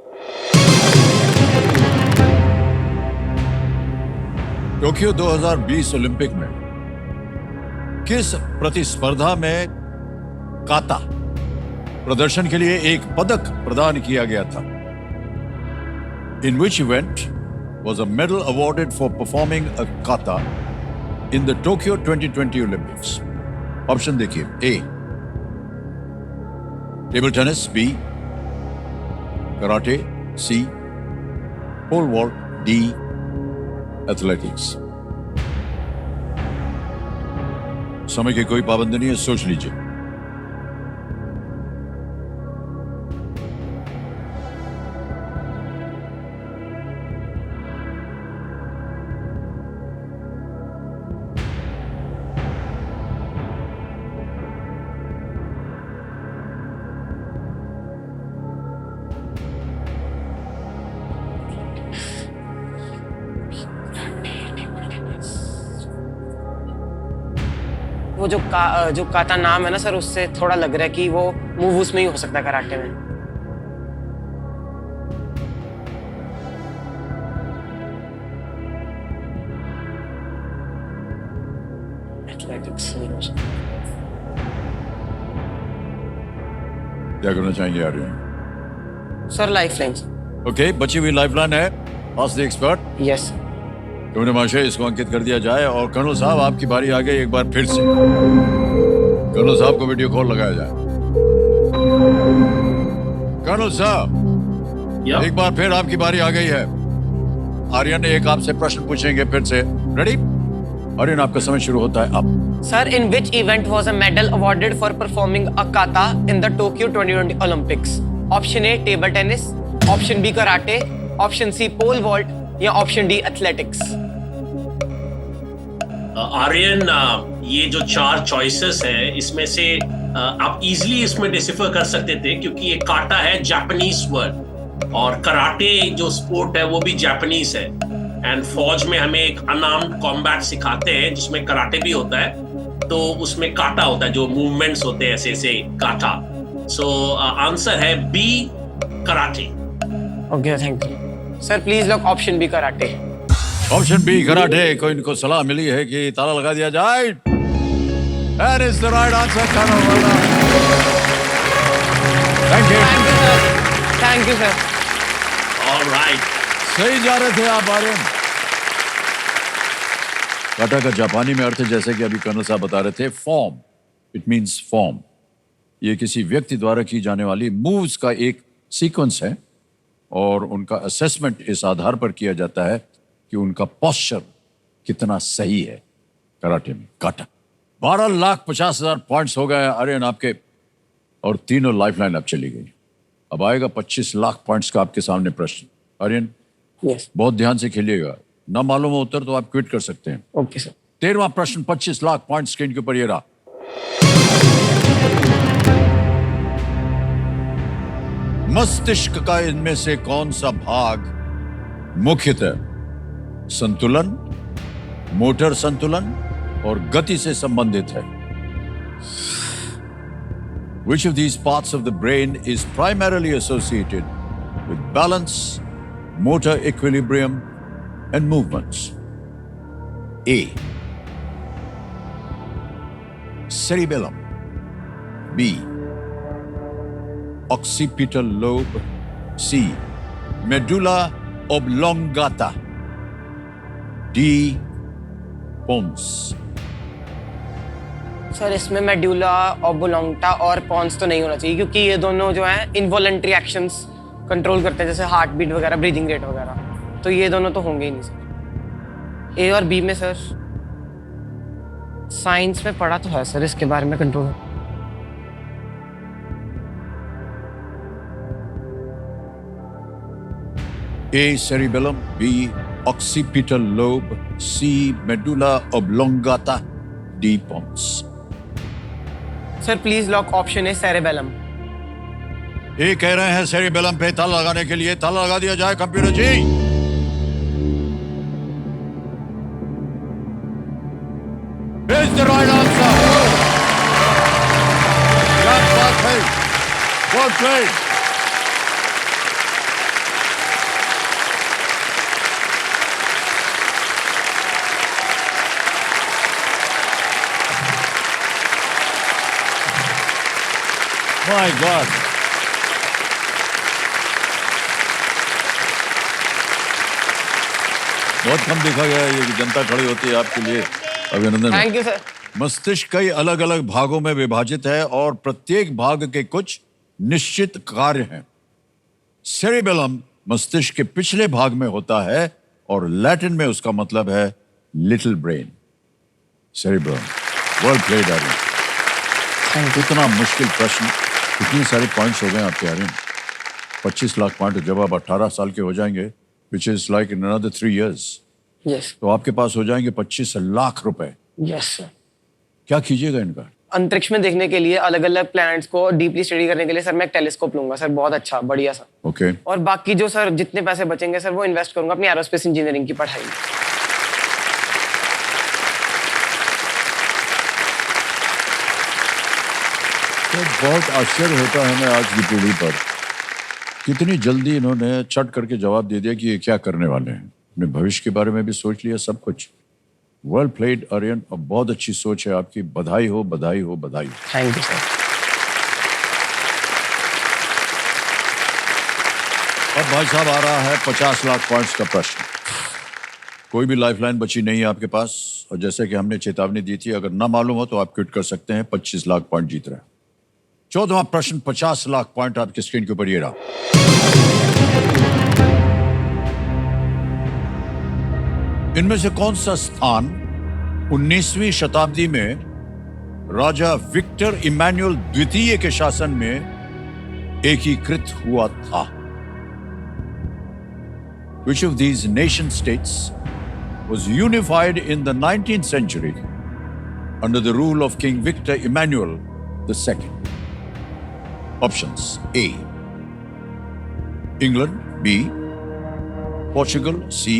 टोक्यो 2020 ओलंपिक में किस प्रतिस्पर्धा में काता प्रदर्शन के लिए एक पदक प्रदान किया गया था? In which event was a medal awarded for performing a kata in the Tokyo 2020 Olympics? Option देखिए। A. Table tennis. B. Karate. C. Pole vault. D. Athletics. समय की कोई पाबंदी नहीं है, सोच लीजिए। वो जो काता नाम है ना सर, उससे थोड़ा लग रहा है कि वो मूव उसमें ही हो सकता है, कराटे में। एथलेटिक्स नहीं हो सकता। क्या करना चाहेंगे Aryan? Sir lifeline. Okay, बची हुई लाइफलाइन है ask the expert. Yes. Commissioner महाशय, इसको अंकित कर दिया जाए और कर्नल साहब आपकी बारी आ गई एक बार फिर से। कर्नल साहब को वीडियो कॉल लगाया जाए। कर्नल साहब, एक बार फिर आपकी बारी आ गई है। आर्यन एक आपसे प्रश्न पूछेंगे फिर से। रेडी? आर्यन, आपका समय शुरू होता है अब। Sir, in which event was a medal awarded for performing a kata in the Tokyo 2020 Olympics? Option A, table tennis. Option B, karate. Option C, pole vault. या Option D, athletics. आर्यन, ये जो 4 choices हैं, इसमें से आप easily इसमें decipher कर सकते थे क्योंकि ये काटा है जापानीज वर्ड और कराटे जो स्पोर्ट है वो भी जापानीज है। एंड फौज में हमें एक अनआर्म्ड कॉम्बैट सिखाते हैं जिसमें कराटे भी होता है, तो उसमें काटा होता है, जो मूवमेंट्स होते हैं ऐसे ऐसे काटा। सो आंसर है B, karate. Okay, thank you. Sir, please lock Option B, karate. Option B karate को इनको सलाह मिली है कि ताला लगा दिया जाए। That is the right answer, Colonel. Well done. Thank you. Thank you sir. All right. सही जा रहे थे आप आर्यन। काटा का जापानी में अर्थ है, जैसे कि अभी कर्नल साहब बता रहे थे, फॉर्म। It means form. ये किसी व्यक्ति द्वारा की जाने वाली मूव्स का एक सीक्वेंस है और उनका असेसमेंट इस आधार पर किया जाता है कि उनका पोस्चर कितना सही है। कराटे में काटा। 12,50,000 पॉइंट्स हो गए आर्यन आपके, और तीनों लाइफलाइन अब चली गई। अब आएगा 25 लाख पॉइंट्स का आपके सामने प्रश्न। आर्यन यस। बहुत ध्यान से खेलिएगा, ना मालूम हो उत्तर तो आप क्विट कर सकते हैं। Okay sir. 13वां प्रश्न, 25 लाख पॉइंट स्क्रीन के ऊपर ये रहा। मस्तिष्क का इनमें से कौन सा भाग मुख्यतः संतुलन, मोटर संतुलन और गति से संबंधित है? Which of these parts of the brain is primarily associated with balance, motor equilibrium and movements? A. Cerebellum. B. Occipital lobe. C. Medulla oblongata. D. Pons. Sir इसमें मेडुला ओब्लोंगटा और पॉन्स तो नहीं होना चाहिए, क्योंकि ये दोनों जो है इनवॉलंटरी एक्शंस कंट्रोल करते हैं, जैसे हार्ट बीट वगैरह, ब्रीदिंग रेट वगैरह, तो ये दोनों तो होंगे ही नहीं सर। ए और बी में सर साइंस में पढ़ा तो है सर इसके बारे में, control. A. Cerebellum. B. Occipital lobe. C. Medulla oblongata. D. Pons. Sir please lock option है सेरेबेलम। ये कह रहे हैं सेरिबेलम पे ताला लगाने के लिए। ताला लगा दिया जाए computer ji. Is the right answer. क्या बात है, well played. My God. बहुत कम देखा गया है ये कि जनता खड़ी होती है आपके लिए। अभिनंदन। Thank you sir. मस्तिष्क कई अलग अलग भागों में विभाजित है और प्रत्येक भाग के कुछ निश्चित कार्य हैं। सेरिबेलम मस्तिष्क के पिछले भाग में होता है और लैटिन में उसका मतलब है little brain. Cerebellum. Well played Aryan. इतना मुश्किल प्रश्न, इतने सारे पॉइंट्स हो गए आपके आर्यन। 25 लाख पॉइंट जब आप 18 साल के हो जाएंगे, which is like in another 3 years, yes तो आपके पास हो जाएंगे 25 लाख रुपए। Yes sir. क्या कीजिएगा इनका? अंतरिक्ष में देखने के लिए, अलग अलग प्लैनेट्स को डीपली स्टडी करने के लिए सर मैं एक टेलीस्कोप लूंगा सर, बहुत अच्छा बढ़िया सा। ओके। और बाकी जो सर जितने पैसे बचेंगे सर वो इन्वेस्ट करूंगा अपनी एरोस्पेस इंजीनियरिंग की पढ़ाई में। तो बहुत आश्चर्य होता है हमें आज की पीढ़ी पर, कितनी जल्दी इन्होंने चट करके जवाब दे दिया कि ये क्या करने वाले हैं। अपने भविष्य के बारे में भी सोच लिया सब कुछ। वेल प्लेड आर्यन, और बहुत अच्छी सोच है आपकी। बधाई हो, बधाई हो, बधाई हो। Thank you sir. अब भाई साहब आ रहा है 50 लाख पॉइंट्स का प्रश्न। कोई भी लाइफलाइन बची नहीं है आपके पास, और जैसे कि हमने चेतावनी दी थी, अगर ना मालूम हो तो आप क्विट कर सकते हैं। 25 लाख पॉइंट जीत रहे हैं। 14वां प्रश्न, 50 लाख पॉइंट आपकी स्क्रीन के ऊपर ये रहा। इनमें से कौन सा स्थान 19वीं शताब्दी में राजा विक्टर इमैनुअल द्वितीय के शासन में एकीकृत हुआ था? Which of these nation states was unified in the 19th century under the rule of King Victor Emmanuel II? Options: A. England. B. Portugal. C.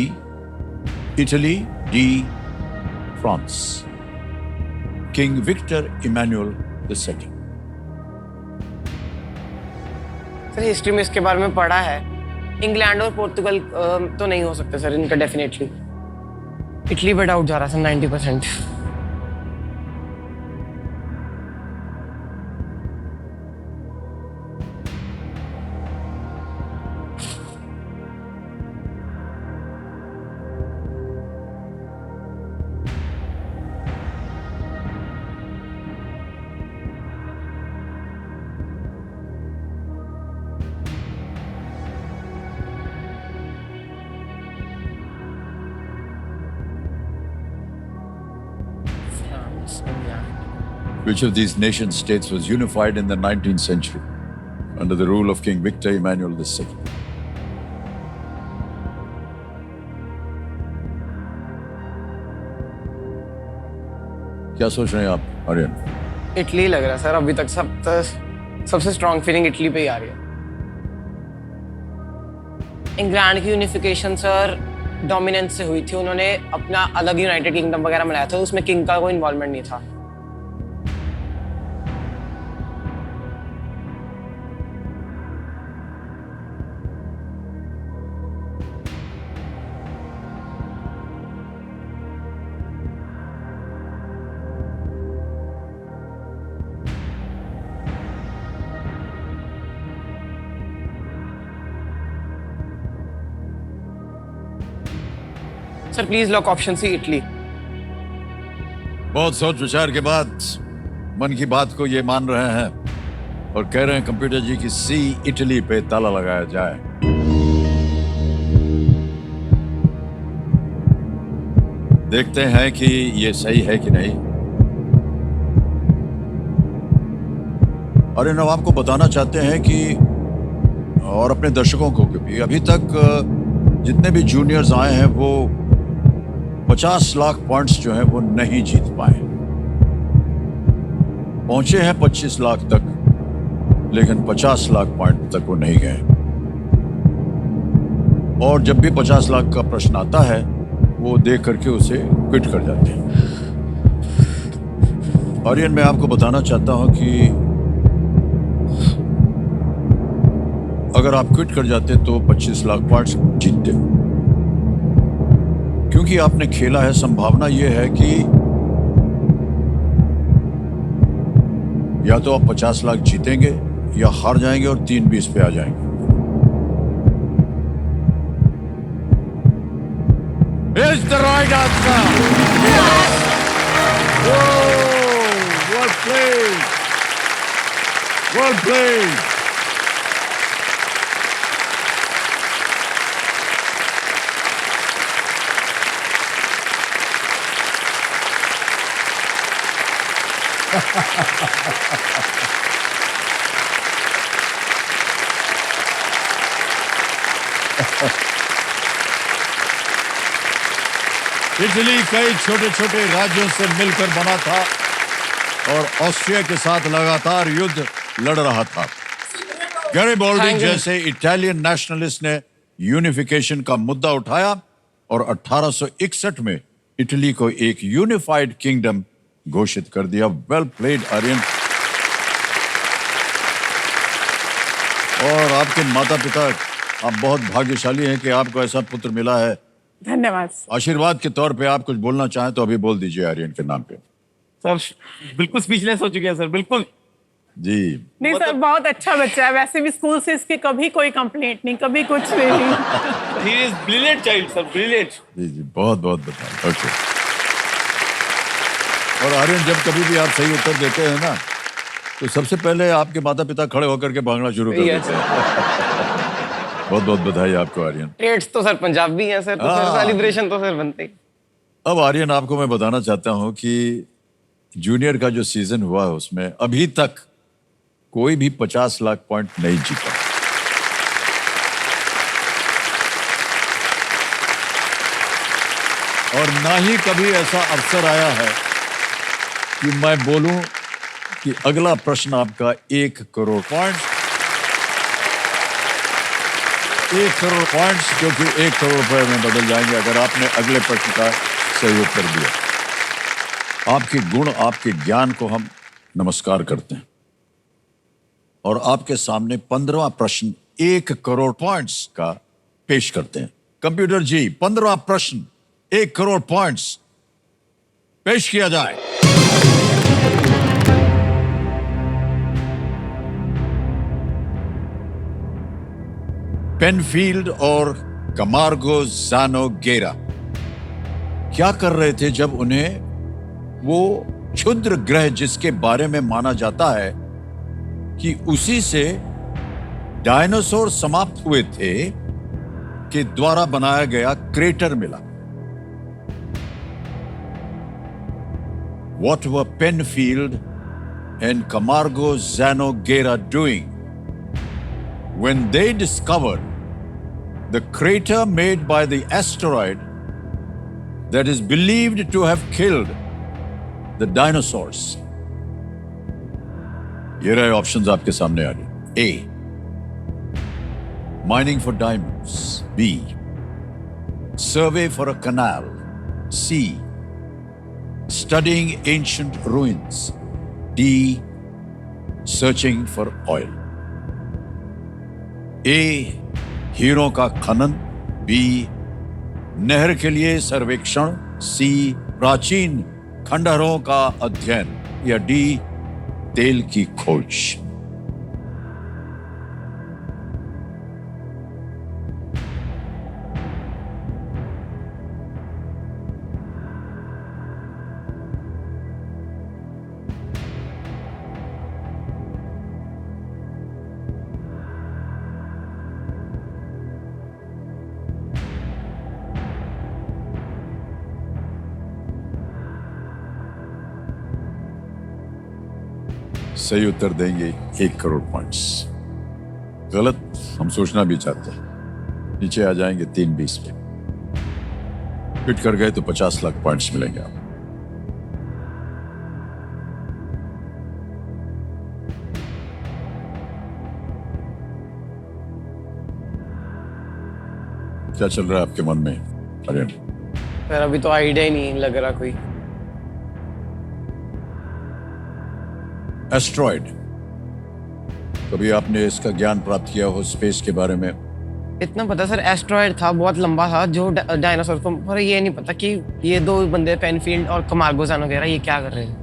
Italy. D. France. King Victor Emmanuel II. Sir history में इसके बारे में पढ़ा है। England और पोर्तुगल तो नहीं हो सकते सर इनका, डेफिनेटली। इटली पे डाउट जा रहा है 90%। Which of these nation states was unified in the 19th century under the rule of King Victor Emmanuel II? क्या सोच रहे हैं आप आर्यन? इटली लग रहा है सर, अभी तक सबसे स्ट्रॉन्ग फीलिंग इटली पे ही आ रही है। इंग्लैंड की यूनिफिकेशन सर डोमिनेंस से हुई थी, उन्होंने अपना अलग यूनाइटेड किंगडम वगैरह बनाया था, उसमें किंग का कोई इन्वॉल्वमेंट नहीं था। Sir please lock option C, Italy. बहुत सोच विचार के बाद मन की बात को ये मान रहे हैं और कह रहे हैं कंप्यूटर जी की सी, इटली पे ताला लगाया जाए। देखते हैं कि ये सही है कि नहीं। और इन आपको बताना चाहते हैं कि और अपने दर्शकों को भी, अभी तक जितने भी जूनियर्स आए हैं वो 50 लाख पॉइंट्स जो हैं वो नहीं जीत पाए। पहुंचे हैं 25 लाख तक, लेकिन 50 लाख पॉइंट तक वो नहीं गए। और जब भी 50 लाख का प्रश्न आता है वो देख करके उसे क्विट कर जाते हैं। आर्यन, मैं आपको बताना चाहता हूं कि अगर आप क्विट कर जाते तो 25 लाख पॉइंट्स जीतते, क्योंकि आपने खेला है। संभावना यह है कि या तो आप 50 लाख जीतेंगे या हार जाएंगे और 3-20 पे आ जाएंगे। Is the right answer? Yes. Whoa! Well played. Well played. Italy कई छोटे छोटे राज्यों से मिलकर बना था और ऑस्ट्रिया के साथ लगातार युद्ध लड़ रहा था। गैरिबोल्डी जैसे इटालियन नेशनलिस्ट ने यूनिफिकेशन का मुद्दा उठाया और 1861 में इटली को एक यूनिफाइड किंगडम घोषित कर दिया। Well played Aryan. और आपके माता पिता, आप बहुत भाग्यशाली हैं कि आपको ऐसा पुत्र मिला है। धन्यवाद। आशीर्वाद के तौर पे आप कुछ बोलना चाहें तो अभी बोल दीजिए आर्यन के नाम पे। सर बिल्कुल स्पीचलेस हो चुके हैं सर, बिल्कुल जी। नहीं सर, बहुत अच्छा बच्चा है, वैसे भी स्कूल से इसके कभी कोई कंप्लेंट नहीं, कभी कुछ नहीं। He is brilliant child sir, brilliant. जी जी, बहुत बहुत बताएं। ओके। और आर्यन, जब कभी भी आप सही उत्तर देते हैं ना तो सबसे पहले आपके माता पिता खड़े होकर के भागना शुरू कर देते हैं। बहुत बहुत बधाई आपको आर्यन। ट्रेड्स तो सर पंजाबी हैं सर, तो सर सेलिब्रेशन तो सर बनते ही। अब आर्यन, आपको मैं बताना चाहता हूं कि जूनियर का जो सीजन हुआ है उसमें अभी तक कोई भी 50 लाख पॉइंट नहीं जीता। और ना ही कभी ऐसा अवसर आया है कि मैं बोलूं कि अगला प्रश्न आपका 1 करोड़ पॉइंट्स। 1 करोड़ पॉइंट्स जो कि 1 करोड़ रुपए में बदल जाएंगे अगर आपने अगले प्रश्न का सही उत्तर दिया। आपके गुण, आपके ज्ञान को हम नमस्कार करते हैं और आपके सामने 15वां प्रश्न 1 करोड़ पॉइंट्स का पेश करते हैं। कंप्यूटर जी, 15वां प्रश्न 1 करोड़ पॉइंट्स पेश किया जाए। पेनफील्ड और कमार्गो ज़ानोगेरा क्या कर रहे थे जब उन्हें वो क्षुद्र ग्रह, जिसके बारे में माना जाता है कि उसी से डायनासोर समाप्त हुए थे, के द्वारा बनाया गया क्रेटर मिला। What were Penfield and Camargo ज़ानोगेरा doing when they discovered the crater made by the asteroid that is believed to have killed the dinosaurs? ये रहे ऑप्शंस आपके सामने आ रहे। A, mining for diamonds. B, survey for a canal. C, studying ancient ruins. D, searching for oil. A, हीरों का खनन। B, नहर के लिए सर्वेक्षण। C, प्राचीन खंडहरों का अध्ययन। या D, तेल की खोज। सही उत्तर देंगे 1 करोड़ पॉइंट्स। गलत हम सोचना भी चाहते हैं। नीचे आ जाएंगे 320 पे। फिट कर गए तो 50 लाख पॉइंट्स मिलेंगे आपको। क्या चल रहा है आपके मन में आर्यन? सर अभी तो आइडिया ही नहीं लग रहा कोई। एस्ट्रॉयड, कभी आपने इसका ज्ञान प्राप्त किया हो स्पेस के बारे में? इतना पता सर, एस्ट्रॉयड था, बहुत लंबा था, जो डायनासोर को, पर ये नहीं पता कि ये दो बंदे पेनफील्ड और कमार्गो ज़ानोगेरा ये क्या कर रहे हैं।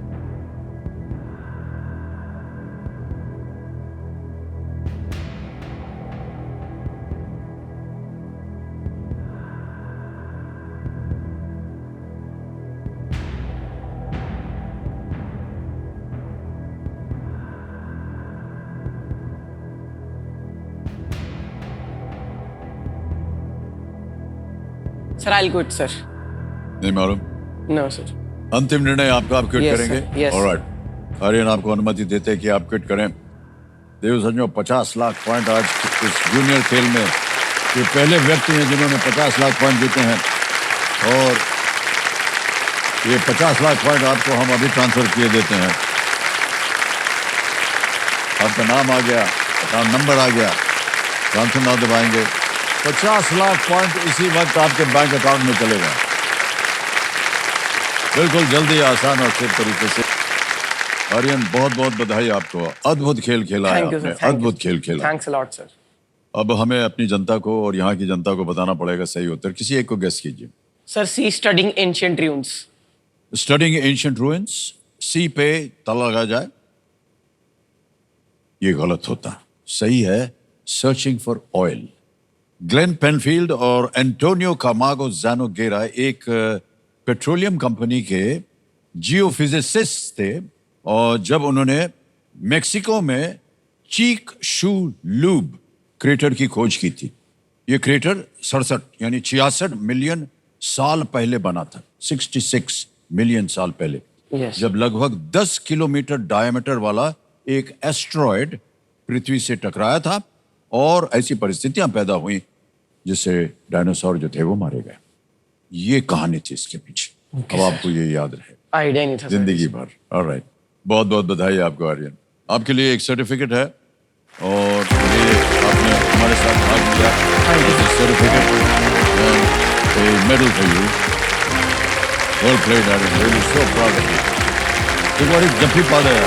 Sir I quit sir. नहीं मालूम? No sir. अंतिम निर्णय आपका, आप क्विट Yes, करेंगे? sir. Yes. ऑलराइट, आर्यन आपको अनुमति देते हैं कि आप क्विट करें। देव संजो 50 लाख पॉइंट आज इस जूनियर खेल में ये पहले व्यक्ति हैं जिन्होंने 50 लाख पॉइंट जीते हैं, और ये 50 लाख पॉइंट आपको हम अभी ट्रांसफर किए देते हैं। आपका नाम आ गया, अकाउंट नंबर आ गया, ट्रांसफर नाम दबाएंगे, 50 लाख पॉइंट इसी वक्त आपके बैंक अकाउंट में चलेगा। बिल्कुल जल्दी, आसान और सिर्फ तरीके से। आर्यन बहुत बहुत बधाई आपको, अद्भुत खेल खेला है आपने, अद्भुत खेल खेला। Thanks a lot sir. अब हमें अपनी जनता को और यहाँ की जनता को बताना पड़ेगा सही उत्तर। किसी एक को गेस कीजिए। Sir C, studying ancient ruins. Studying ancient ruins, C पे ताला लगा जाए। ये गलत होता, सही है searching for oil. Glen Penfield और एंटोनियो कामागो ज़ानोगेरा एक पेट्रोलियम कंपनी के जियोफिजिसिस्ट थे, और जब उन्होंने मेक्सिको में चीक शू लूब क्रेटर की खोज की थी। ये क्रेटर 67 यानी 66 मिलियन साल पहले बना था, 66 मिलियन साल पहले। Yes. जब लगभग 10 किलोमीटर डायमीटर वाला एक एस्ट्रॉयड पृथ्वी से टकराया था, और ऐसी परिस्थितियां पैदा हुई जिससे डायनासोर जो थे वो मारे गए। ये कहानी थी इसके पीछे। अब आपको ये याद रहे आइडिया नहीं था जिंदगी भर। ऑलराइट, बहुत बहुत बधाई आपको आर्यन। आपके लिए एक सर्टिफिकेट है, और ये आपने हमारे साथ भाग लिया। Certificate medal for you. Well played Aryan, really so proud of you. एक बार जफ्फी पा गया।